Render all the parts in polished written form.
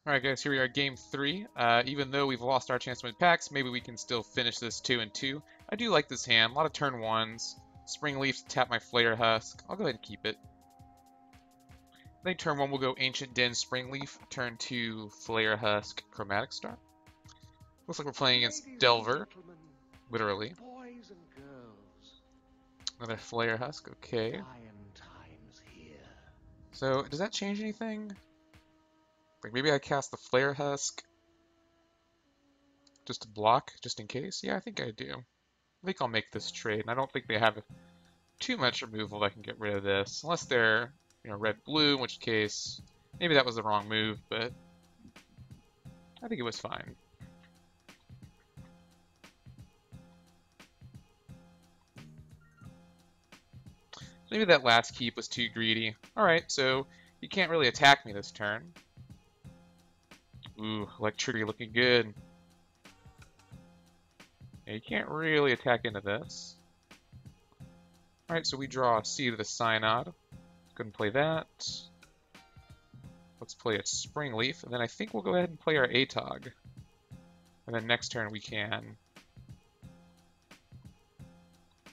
Alright guys, here we are, game 3. Even though we've lost our chance to win packs, maybe we can still finish this 2-2. I do like this hand. A lot of turn 1s. Spring Leaf to tap my Flare Husk. I'll go ahead and keep it. Then turn 1 we'll go Ancient Den, Spring Leaf. Turn 2, Flare Husk, Chromatic Star. Looks like we're playing against Delver. Literally. Boys and girls, Another Flare Husk, okay. dying times here. So, does that change anything? Like maybe I cast the Flare Husk just to block, just in case? Yeah, I think I do. I think I'll make this trade, and I don't think they have too much removal that can get rid of this. Unless they're, red-blue, in which case, maybe that was the wrong move, but I think it was fine. Maybe that last keep was too greedy. Alright, so you can't really attack me this turn. Ooh, Electricity looking good. Yeah, you can't really attack into this. Alright, so we draw a Seed of the Synod. Go ahead and play that. Let's play a Spring Leaf, and then I think we'll go ahead and play our Atog. And then next turn we can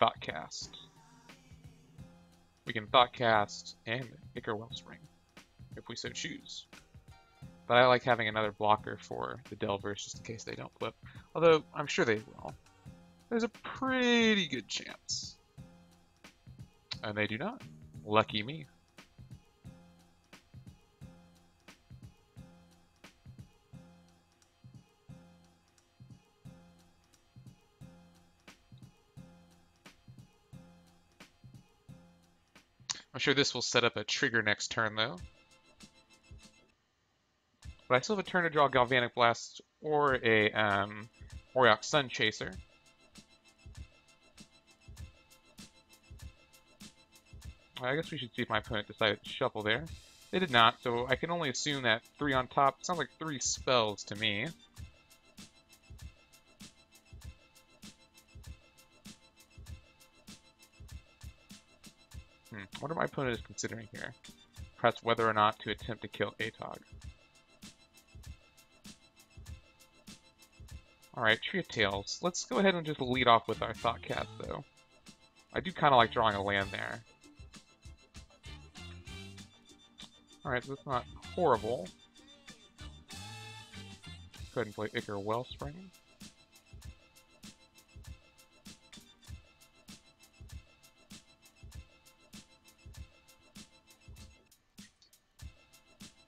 Thoughtcast. We can Thoughtcast and Ichor Wellspring, if we so choose. But I like having another blocker for the Delvers, just in case they don't flip. Although, I'm sure they will. There's a pretty good chance. And they do not. Lucky me. I'm sure this will set up a trigger next turn, though. But I still have a turn to draw Galvanic Blast or a Auriok Sun Chaser. I guess we should see if my opponent decided to shuffle there. They did not, so I can only assume that 3 on top sounds like 3 spells to me. I wonder what my opponent is considering here. Perhaps whether or not to attempt to kill Atog. Alright, Tree of Tails. Let's go ahead and just lead off with our Thoughtcast, though. I do kind of like drawing a land there. Alright, so it's not horrible. Go ahead and play Ichor Wellspring.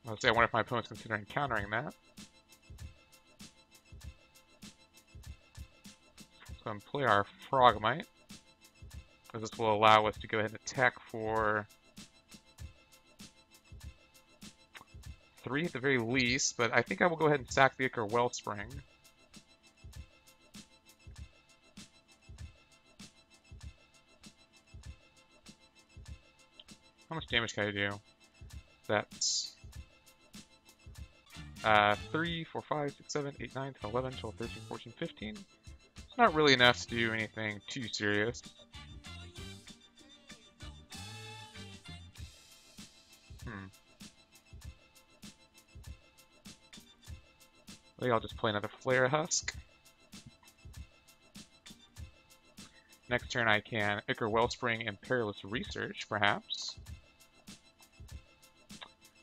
Let's see, I wonder if my opponent's considering countering that. So I'm play our Frogmite, because this will allow us to go ahead and attack for 3 at the very least, but I think I will go ahead and sack the Ichor Wellspring. How much damage can I do? That's 3, 4, 5, 6, 7, 8, 9, 10, 11, 12, 13, 14, 15. It's not really enough to do anything too serious. I think I'll just play another Flare Husk. Next turn I can Ichor Wellspring and Perilous Research, perhaps.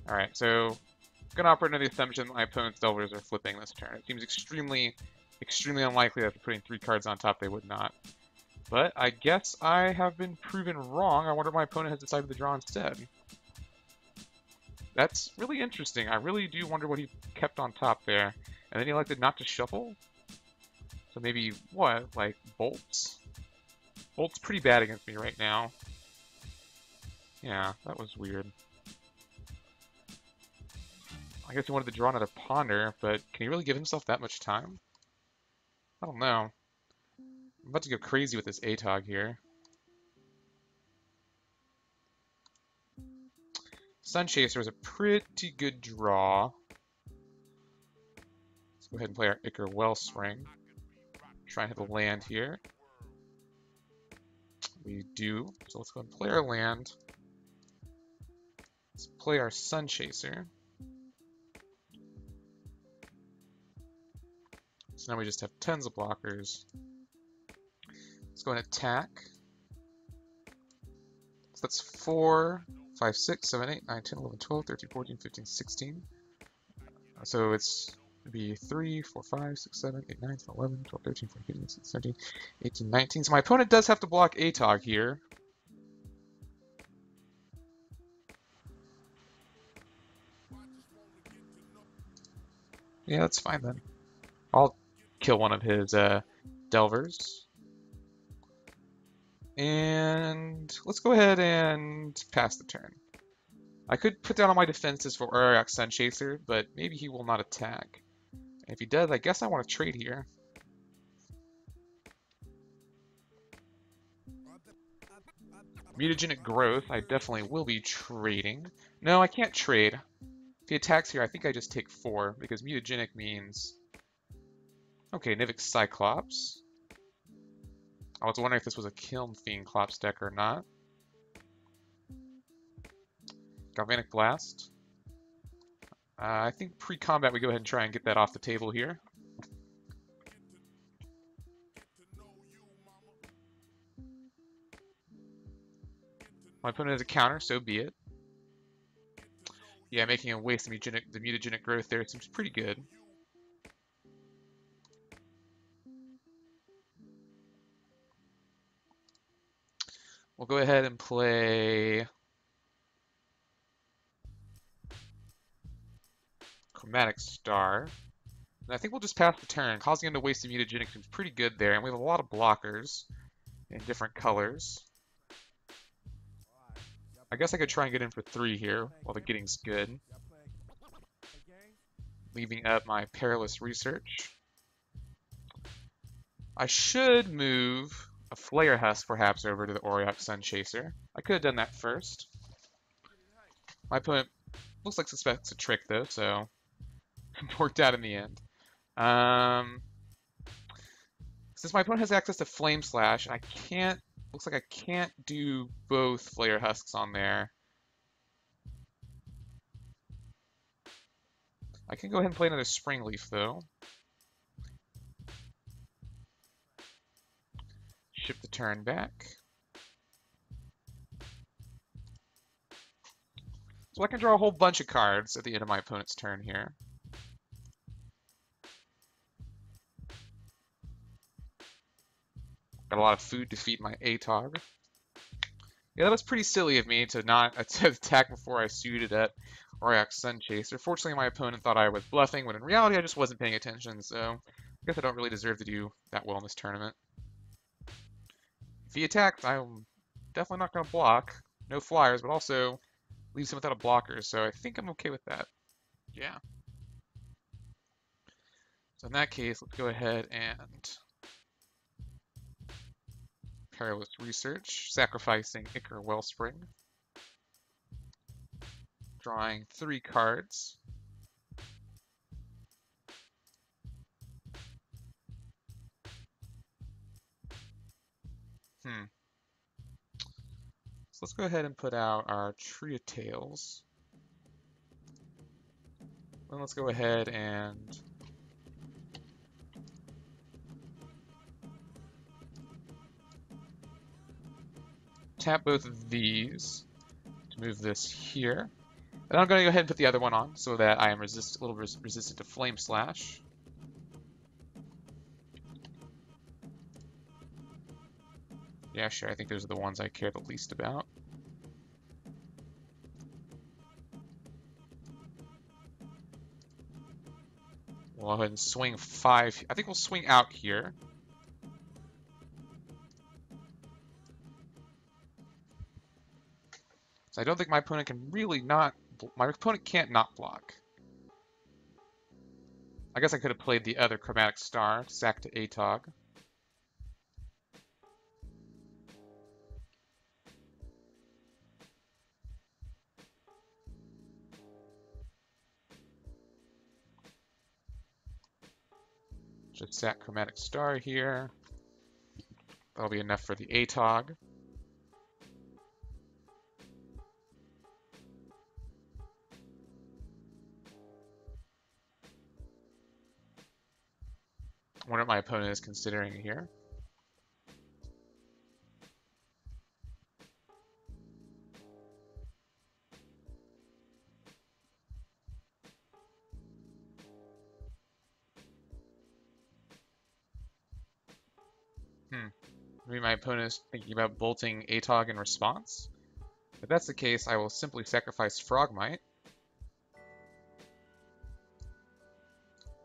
Alright, so I'm going to operate under the assumption that my opponent's Delvers are flipping this turn. It seems extremely unlikely that if putting 3 cards on top they would not. But I guess I have been proven wrong. I wonder if my opponent has decided to draw instead. That's really interesting. I really do wonder what he kept on top there. And then he elected not to shuffle? So maybe, what, like Bolts? Bolt's pretty bad against me right now. Yeah, that was weird. I guess he wanted to draw another Ponder, but can he really give himself that much time? I don't know. I'm about to go crazy with this Atog here. Sun Chaser is a pretty good draw. Let's go ahead and play our Ichor Wellspring. Try and hit the land here. We do. So let's go and play our land. Let's play our Sun Chaser. So now we just have tons of blockers. Let's go and attack. So that's 4, 5, 6, 7, 8, 9, 10, 11, 12, 13, 14, 15, 16. So it's be 3, 4, 5, 6, 7, 8, 9, 10, 11, 12, 13, 14, 15, 16, 17, 18, 19. So my opponent does have to block ATOG here. Yeah, that's fine then. I'll kill one of his Delvers. And let's go ahead and pass the turn. I could put down all my defenses for Auriok Sunchaser, but maybe he will not attack. And if he does, I guess I want to trade here. Mutagenic Growth, I definitely will be trading. No, I can't trade. If he attacks here, I think I just take 4, because mutagenic means... Okay, Nivix Cyclops. I was wondering if this was a Kiln Fiend Clops deck or not. Galvanic Blast. I think pre-combat we go ahead and try and get that off the table here. My opponent has a counter, so be it. Yeah, making him waste the mutagenic growth there seems pretty good. We'll go ahead and play Chromatic Star. And I think we'll just pass the turn. Causing him to waste the mutagenic seems pretty good there, and we have a lot of blockers in different colors. I guess I could try and get in for 3 here while the getting's good. Leaving up my Perilous Research. I should move a Flare Husk perhaps over to the Auriok Sunchaser. I could have done that first. My opponent looks like suspects a trick though, so it worked out in the end. Since my opponent has access to Flame Slash, I can't, looks like I can't do both Flare Husks on there. I can go ahead and play another Spring Leaf though. Ship the turn back. So I can draw a whole bunch of cards at the end of my opponent's turn here. Got a lot of food to feed my ATOG. Yeah, that was pretty silly of me to not attack before I suited up Auriok Sunchaser. Fortunately, my opponent thought I was bluffing, when in reality I just wasn't paying attention, so I guess I don't really deserve to do that well in this tournament. If he attacks, I'm definitely not going to block. No flyers, but also leaves him without a blocker, so I think I'm okay with that. Yeah. So in that case, let's go ahead and Perilous Research, sacrificing Ichor Wellspring. Drawing 3 cards. So let's go ahead and put out our Tree of Tales. Then let's go ahead and tap both of these to move this here. And I'm going to go ahead and put the other one on so that I am a little resistant to Flame Slash. Yeah, sure, I think those are the ones I care the least about. We'll go ahead and swing 5. I think we'll swing out here. So I don't think my opponent can really not... My opponent can't not block. I guess I could have played the other Chromatic Star, sack to ATOG. Just sack Chromatic Star here. That'll be enough for the ATOG. Wonder what my opponent is considering here. Maybe my opponent is thinking about bolting Atog in response. If that's the case, I will simply sacrifice Frogmite.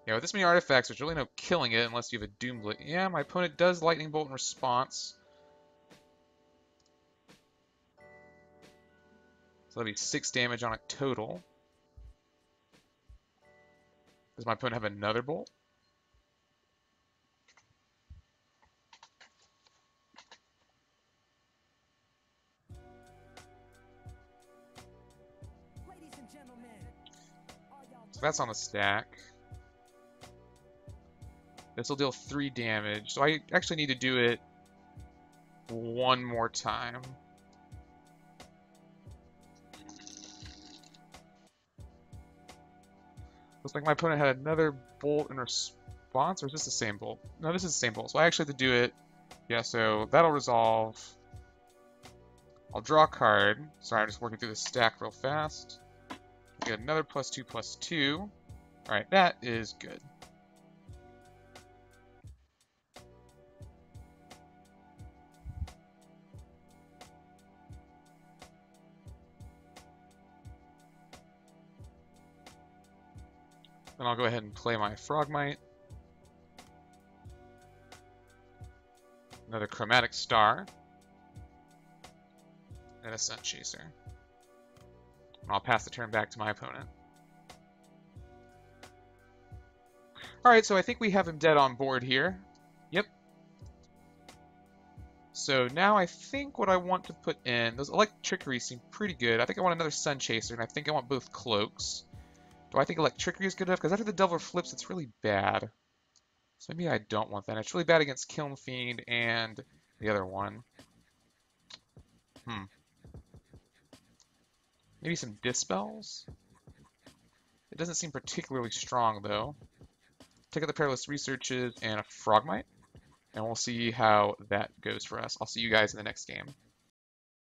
Yeah, with this many artifacts, there's really no killing it unless you have a Doomblade. Yeah, my opponent does Lightning Bolt in response. So that'll be 6 damage on a total. Does my opponent have another bolt? So that's on the stack. This will deal 3 damage. So I actually need to do it one more time. Looks like my opponent had another bolt in response, or is this the same bolt? No, this is the same bolt. So I actually have to do it. Yeah, so that'll resolve. I'll draw a card. Sorry, I'm just working through the stack real fast. Get another +2/+2. Alright, that is good. Then I'll go ahead and play my Frogmite. Another Chromatic Star. And a Sun Chaser. And I'll pass the turn back to my opponent. Alright, so I think we have him dead on board here. Yep. So now I think what I want to put in, those Electrickery seem pretty good. I think I want another Sun Chaser, and I think I want both Cloaks. Do I think Electrickery is good enough? Because after the Delver flips, it's really bad. So maybe I don't want that. It's really bad against Kiln Fiend and the other one. Maybe some Dispels? It doesn't seem particularly strong, though. Take out the Perilous Researches and a Frogmite, and we'll see how that goes for us. I'll see you guys in the next game.